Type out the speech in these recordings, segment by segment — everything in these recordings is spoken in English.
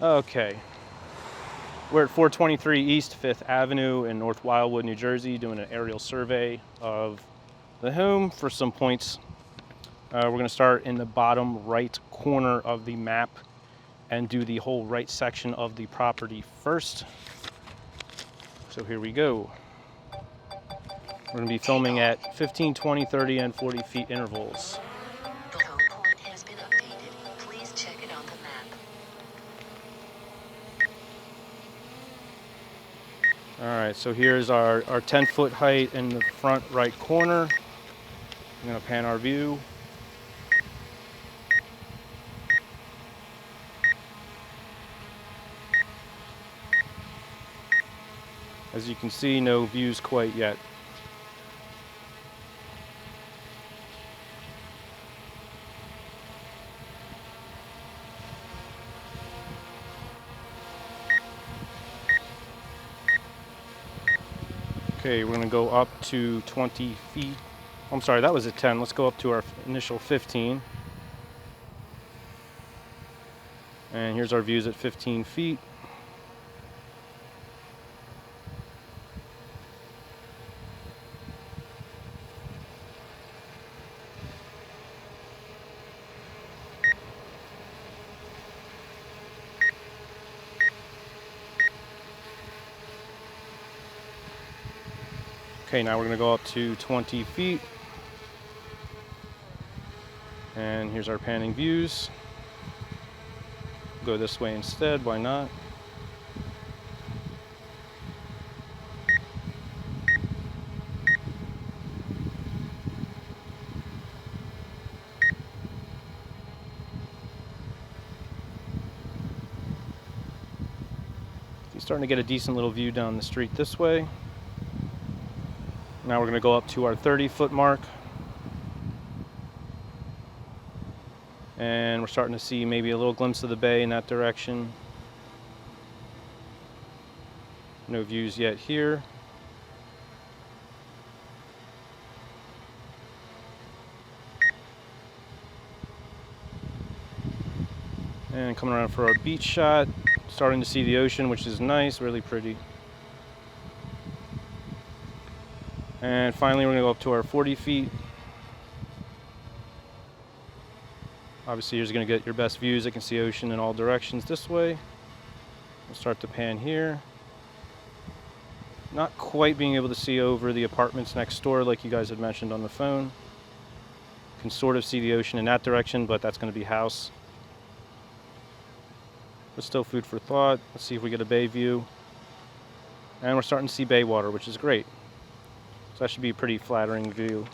Okay, we're at 423 East 5th Avenue in North Wildwood, New Jersey, doing an aerial survey of the home for some points. We're going to start in the bottom right corner of the map and do the whole right section of the property first. So here we go. We're going to be filming at 15, 20, 30, and 40 feet intervals. The home point has been updated. Please check it on the map. All right, so here's our 10-foot height in the front right corner. I'm going to pan our view. As you can see, no views quite yet. Okay, we're going to go up to 20 feet. I'm sorry, that was a 10. Let's go up to our initial 15. And here's our views at 15 feet. Okay, now we're going to go up to 20 feet. And here's our panning views. Go this way instead, why not? You're starting to get a decent little view down the street this way. Now we're going to go up to our 30-foot mark. And we're starting to see maybe a little glimpse of the bay in that direction. No views yet here. And coming around for our beach shot. Starting to see the ocean, which is nice, really pretty. And finally, we're going to go up to our 40 feet. Obviously, you're going to get your best views. I can see ocean in all directions this way. We'll start to pan here. Not quite being able to see over the apartments next door like you guys had mentioned on the phone. Can sort of see the ocean in that direction, but that's going to be house. But still food for thought. Let's see if we get a bay view. And we're starting to see bay water, which is great. So that should be a pretty flattering view.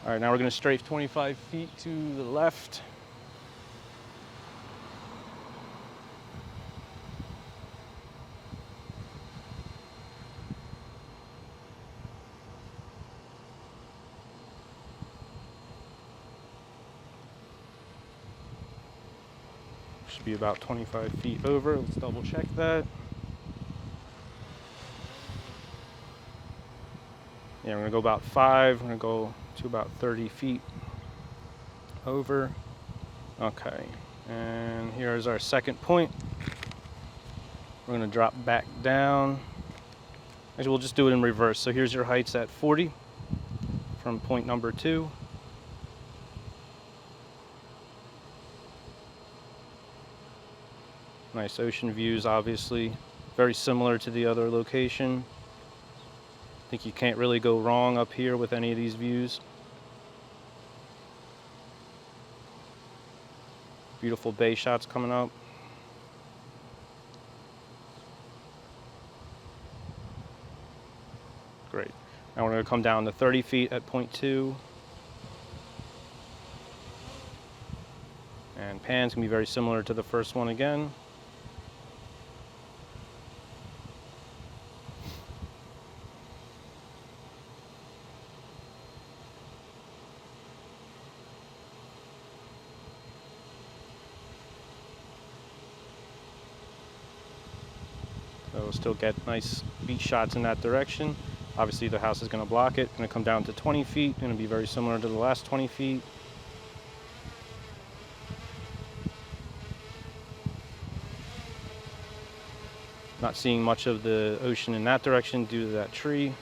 All right, now we're going to strafe 25 feet to the left. Should be about 25 feet over. Let's double check that. Yeah, we're going to go about 5. We're going to go to about 30 feet over. Okay, and here's our second point. We're going to drop back down. Actually, we'll just do it in reverse. So here's your heights at 40 from point number 2. Nice ocean views, obviously. Very similar to the other location. I think you can't really go wrong up here with any of these views. Beautiful bay shots coming up. Great. Now we're going to come down to 30 feet at point 2. And pan's going to be very similar to the first one again. So we'll still get nice beach shots in that direction. Obviously the house is going to block it. Going to come down to 20 feet. Going to be very similar to the last 20 feet. Not seeing much of the ocean in that direction due to that tree.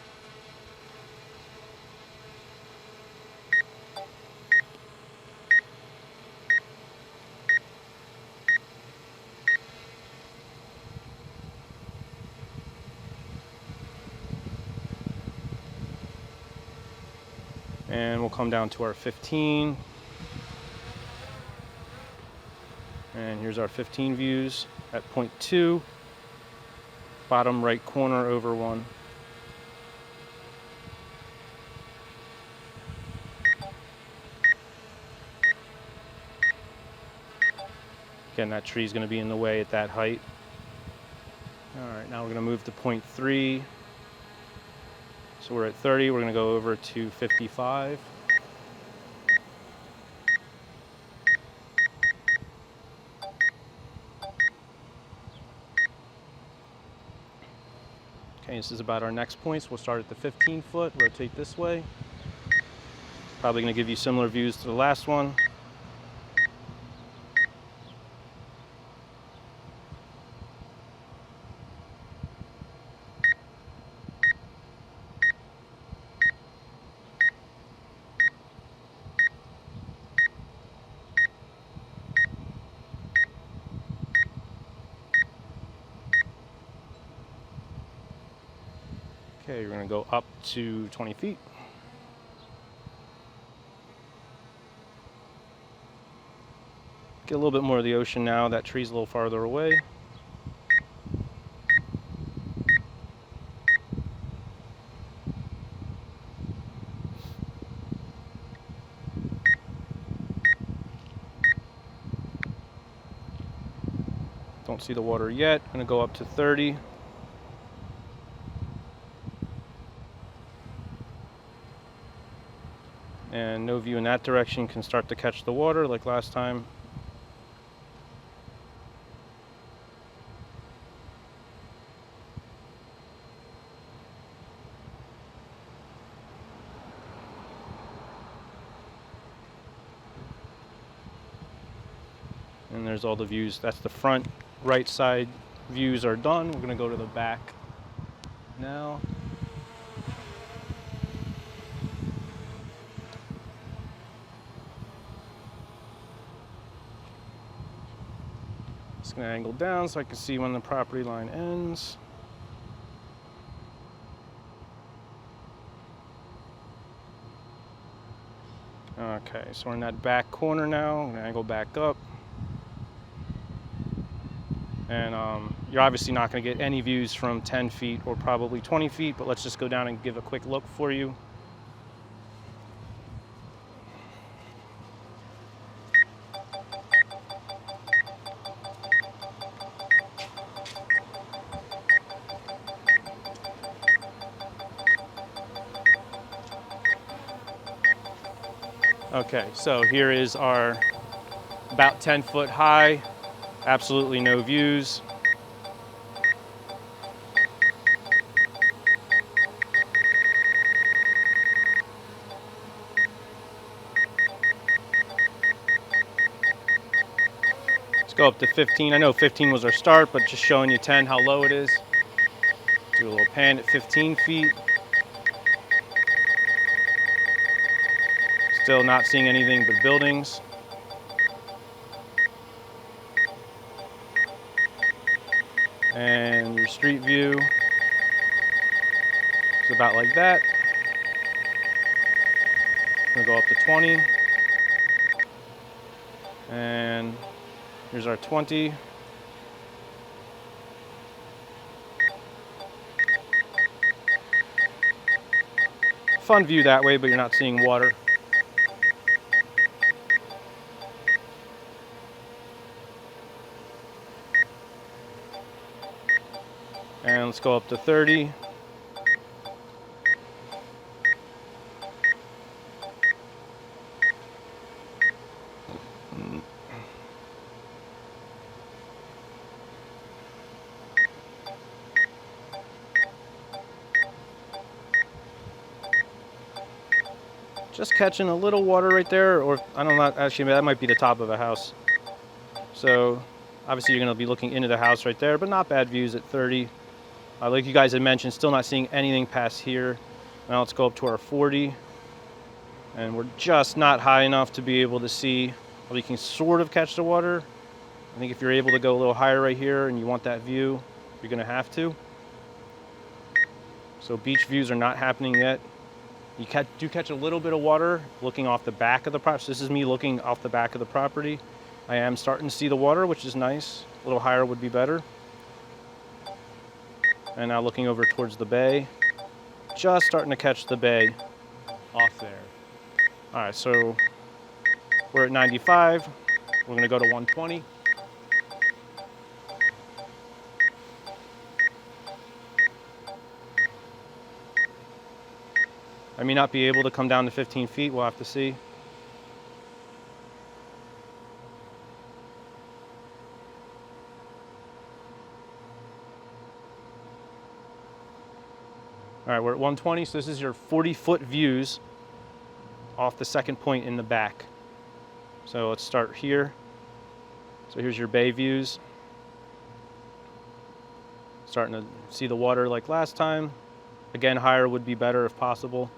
And we'll come down to our 15. And here's our 15 views at point 2, bottom right corner over 1. Again, that tree is going to be in the way at that height. All right, now we're going to move to point 3. So we're at 30, we're going to go over to 55. Okay, this is about our next point, so we'll start at the 15 foot, rotate this way. Probably going to give you similar views to the last one. Okay, we're going to go up to 20 feet. Get a little bit more of the ocean now. That tree's a little farther away. Don't see the water yet. I'm going to go up to 30. And no view in that direction, can start to catch the water like last time. And there's all the views. That's the front right side views are done. We're going to go to the back now. Just going to angle down so I can see when the property line ends. Okay, so we're in that back corner now. I'm going to angle back up. And you're obviously not going to get any views from 10 feet or probably 20 feet, but let's just go down and give a quick look for you. Okay, so here is our about 10 foot high, absolutely no views. Let's go up to 15. I know 15 was our start, but just showing you 10, how low it is. Do a little pan at 15 feet. Still not seeing anything but buildings. And your street view is about like that. I'm gonna go up to 20. And here's our 20. Fun view that way, but you're not seeing water. And let's go up to 30. Just catching a little water right there, or I don't know, actually that might be the top of a house. So Obviously, you're going to be looking into the house right there, but not bad views at 30. Like you guys had mentioned, still not seeing anything past here. Now let's go up to our 40. And we're just not high enough to be able to see. Well, you can sort of catch the water. I think if you're able to go a little higher right here and you want that view, you're going to have to. So beach views are not happening yet. You do catch a little bit of water looking off the back of the property. So this is me looking off the back of the property. I am starting to see the water, which is nice. A little higher would be better. And now looking over towards the bay. Just starting to catch the bay off there. All right, so we're at 95. We're gonna go to 120. I may not be able to come down to 15 feet, we'll have to see. All right, we're at 120, so this is your 40-foot views off the second point in the back. So let's start here. So here's your bay views. Starting to see the water like last time. Again, higher would be better if possible.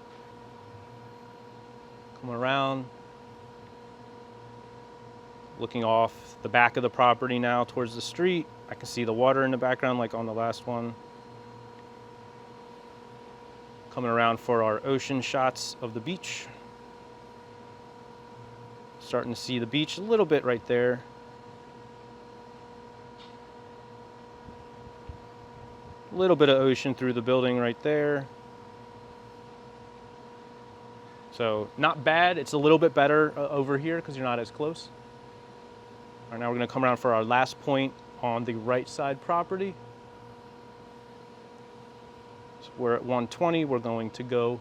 Come around. Looking off the back of the property now towards the street. I can see the water in the background like on the last one. Coming around for our ocean shots of the beach. Starting to see the beach a little bit right there. A little bit of ocean through the building right there. So not bad. It's a little bit better over here because you're not as close. All right, now we're going to come around for our last point on the right side property. So we're at 120. We're going to go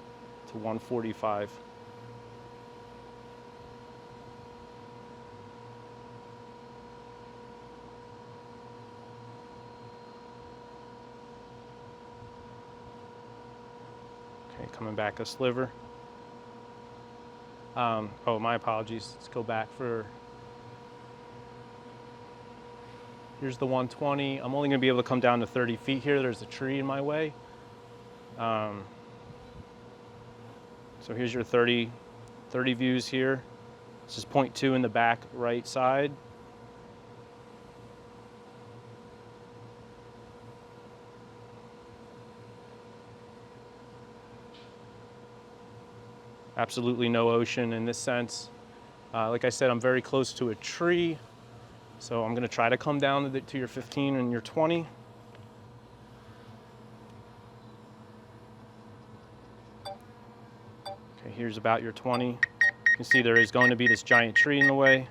to 145. Okay, coming back a sliver. Oh, my apologies. Let's go back for... Here's the 120. I'm only going to be able to come down to 30 feet here. There's a tree in my way. So here's your 30 views here. This is point 2 in the back right side. Absolutely no ocean in this sense. Like I said, I'm very close to a tree. So I'm going to try to come down to your 15 and your 20. Okay, here's about your 20. You can see there is going to be this giant tree in the way.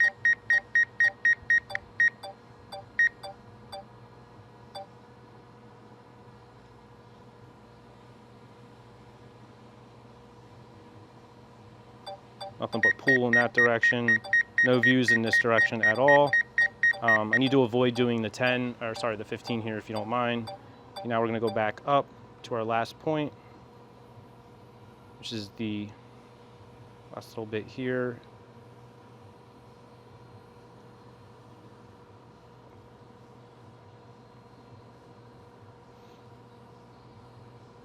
Nothing but pool in that direction. No views in this direction at all. I need to avoid doing the 15 here if you don't mind. Okay, now we're going to go back up to our last point, which is the last little bit here.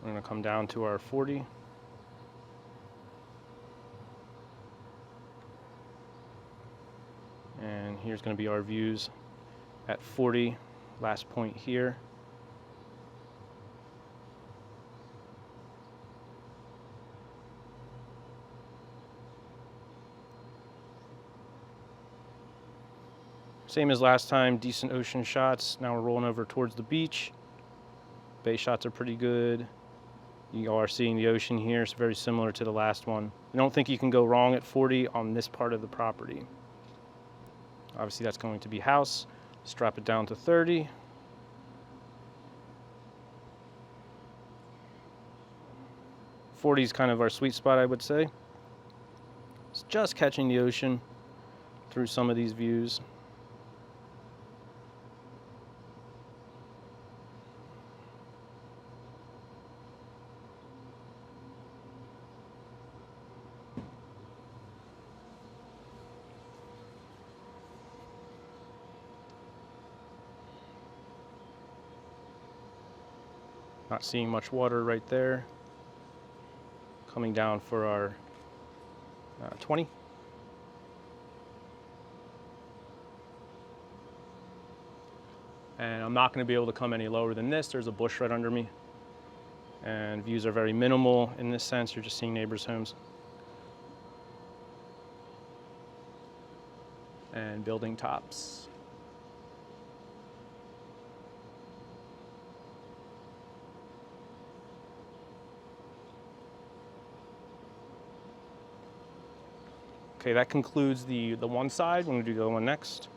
We're going to come down to our 40. And here's going to be our views at 40, last point here. Same as last time, decent ocean shots. Now we're rolling over towards the beach. Bay shots are pretty good. You are seeing the ocean here, it's very similar to the last one. I don't think you can go wrong at 40 on this part of the property. Obviously that's going to be house. Let's drop it down to 30. '40 is kind of our sweet spot, I would say. It's just catching the ocean through some of these views. Not seeing much water right there. Coming down for our 20. And I'm not going to be able to come any lower than this. There's a bush right under me. And views are very minimal in this sense. You're just seeing neighbors' homes. And building tops. Okay, that concludes the one side. We're going to do the other one next.